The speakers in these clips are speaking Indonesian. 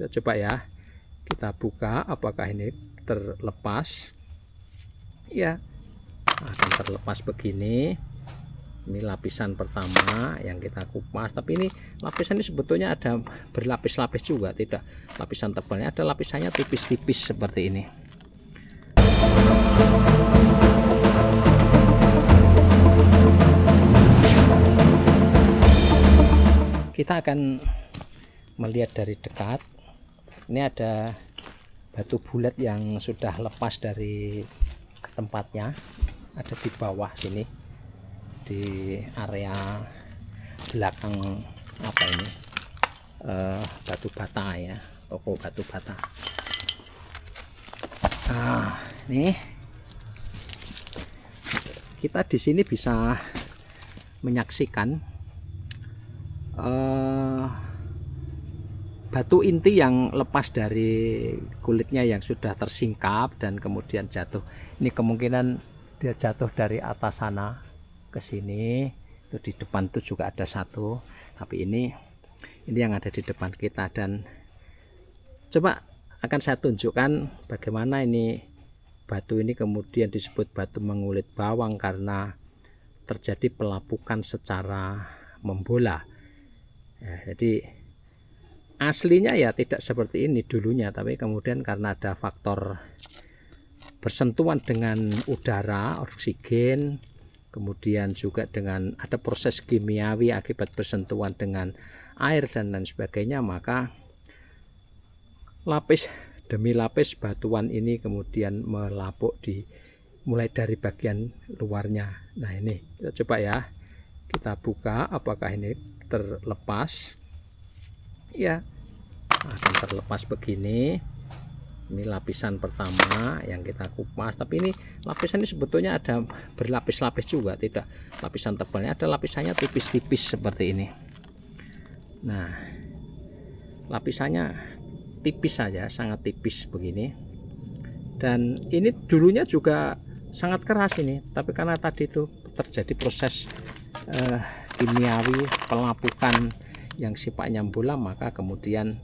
Kita coba ya, kita buka apakah ini terlepas. Ya, akan terlepas begini. Ini lapisan pertama yang kita kupas, tapi ini lapisan ini sebetulnya ada berlapis-lapis juga, tidak lapisan tebalnya, ada lapisannya tipis-tipis seperti ini. Kita akan melihat dari dekat. Ini ada batu bulat yang sudah lepas dari tempatnya, ada di bawah sini, di area belakang apa ini, batu bata ya, toko batu bata. Nah, ini kita di sini bisa menyaksikan batu inti yang lepas dari kulitnya yang sudah tersingkap dan kemudian jatuh. Ini kemungkinan dia jatuh dari atas sana ke sini. Itu di depan tuh juga ada satu, tapi ini yang ada di depan kita. Dan coba akan saya tunjukkan bagaimana ini batu ini kemudian disebut batu mengulit bawang karena terjadi pelapukan secara membola ya. Jadi aslinya ya tidak seperti ini dulunya, tapi kemudian karena ada faktor bersentuhan dengan udara, oksigen, kemudian juga dengan ada proses kimiawi akibat bersentuhan dengan air dan lain sebagainya, maka lapis demi lapis batuan ini kemudian melapuk mulai dari bagian luarnya. Nah, ini kita coba ya, kita buka apakah ini terlepas. Ya, akan terlepas begini. Ini lapisan pertama yang kita kupas, tapi ini lapisan ini sebetulnya ada berlapis-lapis juga, tidak lapisan tebalnya, ada lapisannya tipis-tipis seperti ini. Nah, lapisannya tipis saja, sangat tipis begini. Dan ini dulunya juga sangat keras ini, tapi karena tadi itu terjadi proses kimiawi pelapukan yang sifatnya bola, maka kemudian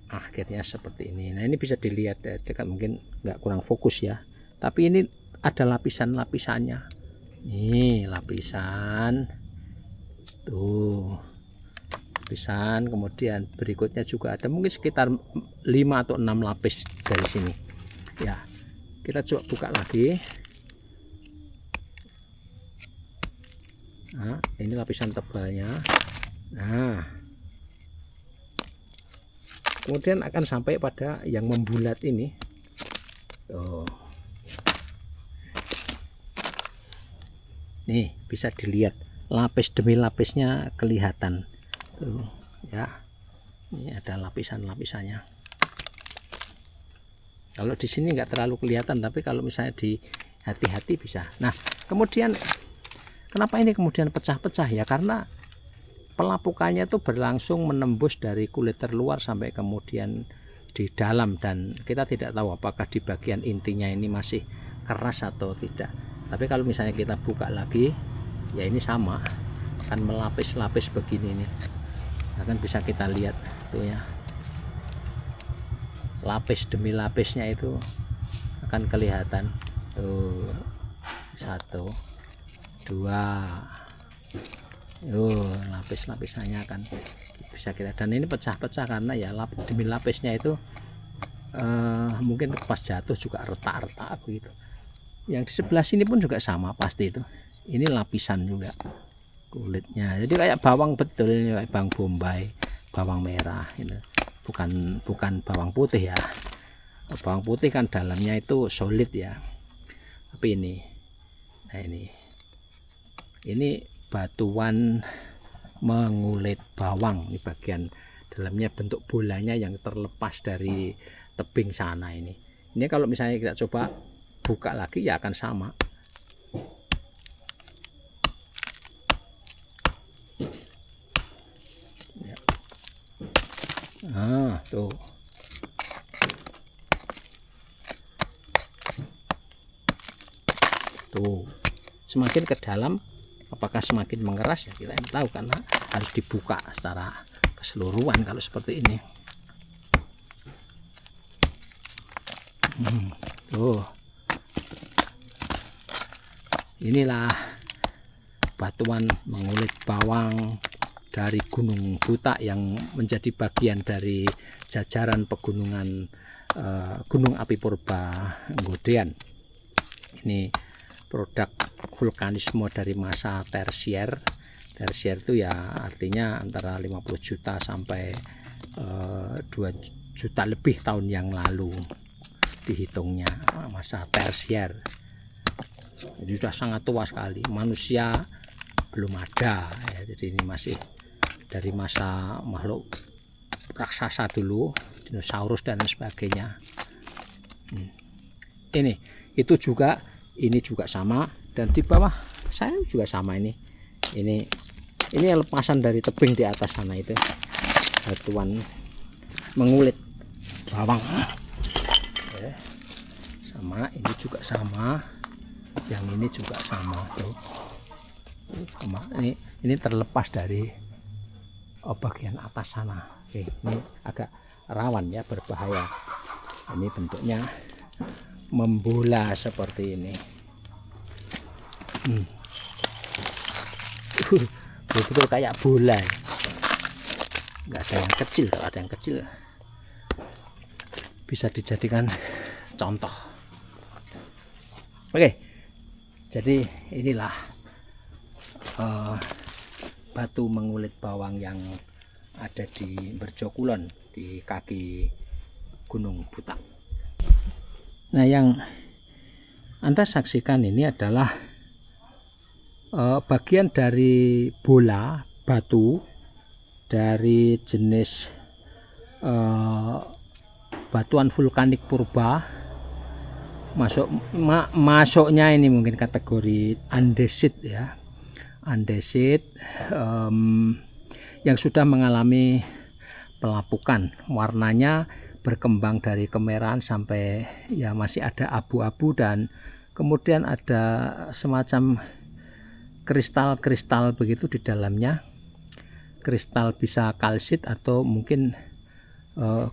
akhirnya seperti ini. Nah, ini bisa dilihat dari dekat, mungkin nggak kurang fokus ya, tapi ini ada lapisan-lapisannya. Ini lapisan tuh, lapisan, kemudian berikutnya juga ada mungkin sekitar 5 atau 6 lapis dari sini ya. Kita coba buka lagi. Nah, ini lapisan tebalnya. Nah, kemudian akan sampai pada yang membulat ini. Tuh. Nih, bisa dilihat lapis demi lapisnya kelihatan. Tuh, ya. Ini ada lapisan-lapisannya. Kalau di sini nggak terlalu kelihatan, tapi kalau misalnya di hati-hati bisa. Nah, kemudian kenapa ini kemudian pecah-pecah ya? Karena pelapukannya itu berlangsung menembus dari kulit terluar sampai kemudian di dalam, dan kita tidak tahu apakah di bagian intinya ini masih keras atau tidak. Tapi kalau misalnya kita buka lagi ya, ini sama akan melapis-lapis begini nih. Akan bisa kita lihat tuh ya, lapis demi lapisnya itu akan kelihatan tuh, 1, 2, lapis-lapisannya akan bisa kita, dan ini pecah-pecah karena ya lapis demi lapisnya itu mungkin pas jatuh juga retak-retak begitu. Yang di sebelah sini pun juga sama pasti itu. Ini lapisan juga kulitnya. Jadi kayak bawang betul ini, kayak bawang bombay, bawang merah itu. Bukan bawang putih ya. Bawang putih kan dalamnya itu solid ya. Tapi ini, nah ini batuan mengulit bawang. Ini bagian dalamnya bentuk bolanya yang terlepas dari tebing sana ini. Ini kalau misalnya kita coba buka lagi ya akan sama. Ya. Nah, tuh. Tuh. Semakin ke dalam, apakah semakin mengeras ya kita tahu, karena harus dibuka secara keseluruhan kalau seperti ini. Tuh, inilah batuan mengulit bawang dari Gunung Butak yang menjadi bagian dari jajaran pegunungan Gunung Api Purba Nggodean. Ini produk vulkanisme dari masa tersier. Tersier itu ya artinya antara 50 juta sampai 2 juta lebih tahun yang lalu dihitungnya masa tersier. Jadi sudah sangat tua sekali. Manusia belum ada ya, jadi ini masih dari masa makhluk raksasa dulu, dinosaurus dan sebagainya. Ini juga sama, dan di bawah saya juga sama. Ini lepasan dari tebing di atas sana, itu batuan mengulit bawang. Sama, ini juga sama, yang ini juga sama tuh. Sama, ini terlepas dari bagian atas sana. Oke, ini agak rawan ya, berbahaya. Ini bentuknya membola seperti ini. Betul-betul kayak bola. Nggak ada yang kecil. Kalau ada yang kecil bisa dijadikan contoh. Oke, jadi inilah batu mengulit bawang yang ada di Merjokulon, di kaki Gunung Butak. Nah, yang Anda saksikan ini adalah bagian dari bola batu dari jenis batuan vulkanik purba. Masuknya ini mungkin kategori andesit ya, andesit yang sudah mengalami pelapukan. Warnanya berkembang dari kemerahan sampai ya masih ada abu-abu, dan kemudian ada semacam kristal-kristal begitu di dalamnya. Kristal bisa kalsit atau mungkin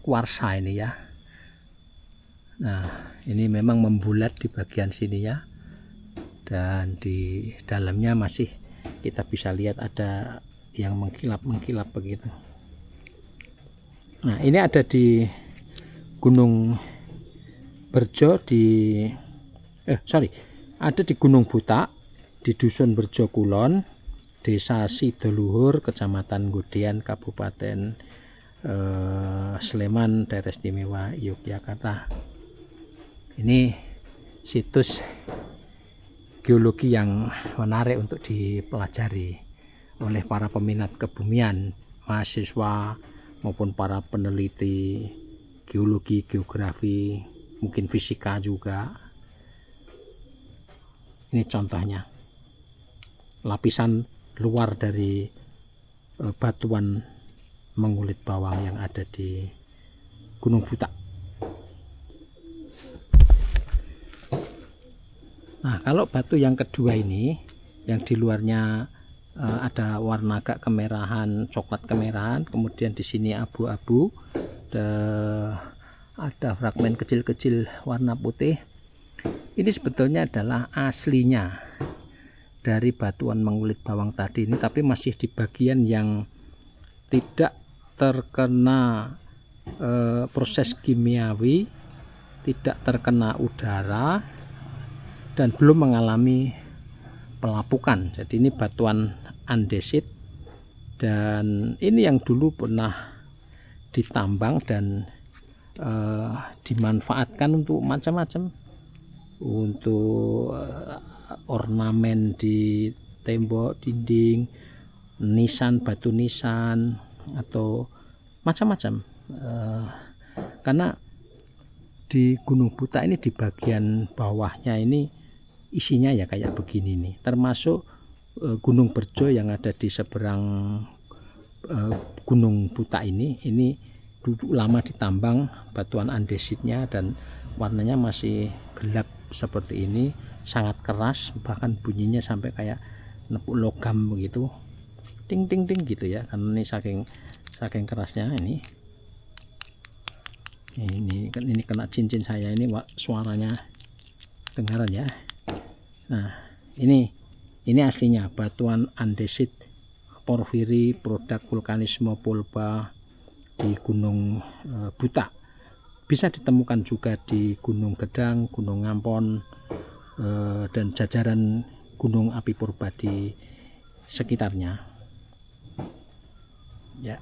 kuarsa ini ya. Nah, ini memang membulat di bagian sini ya, dan di dalamnya masih kita bisa lihat ada yang mengkilap-mengkilap begitu. Nah, ini ada di Gunung Berjo ada di Gunung Butak, di Dusun Merjokulon, Desa Sidoluhur, Kecamatan Nggodean, Kabupaten Sleman, Daerah Istimewa Yogyakarta. Ini situs geologi yang menarik untuk dipelajari oleh para peminat kebumian, mahasiswa maupun para peneliti geologi, geografi, mungkin fisika juga. Ini contohnya lapisan luar dari batuan mengulit bawang yang ada di Gunung Butak. Nah, kalau batu yang kedua ini, yang di luarnya ada warna agak kemerahan, coklat kemerahan, kemudian di sini abu-abu, ada fragmen kecil-kecil warna putih. Ini sebetulnya adalah aslinya dari batuan mengulit bawang tadi ini, tapi masih di bagian yang tidak terkena proses kimiawi, tidak terkena udara, dan belum mengalami pelapukan. Jadi ini batuan andesit, dan ini yang dulu pernah ditambang dan dimanfaatkan untuk macam-macam, untuk ornamen di tembok, dinding, nisan, batu nisan, atau macam-macam. Karena di Gunung Butak ini di bagian bawahnya ini isinya ya kayak begini nih, termasuk Gunung Berjo yang ada di seberang Gunung Butak ini dulu lama ditambang batuan andesitnya, dan warnanya masih gelap seperti ini, sangat keras, bahkan bunyinya sampai kayak nepuk logam begitu, ting ting ting gitu ya, karena ini saking kerasnya. Ini Ini kena cincin saya ini, Wak, suaranya dengaran ya. Nah, ini aslinya batuan andesit porfiri produk vulkanisme pulpa di Gunung Buta. Bisa ditemukan juga di Gunung Gedang, Gunung Ngampon, dan jajaran gunung api purba di sekitarnya. Ya.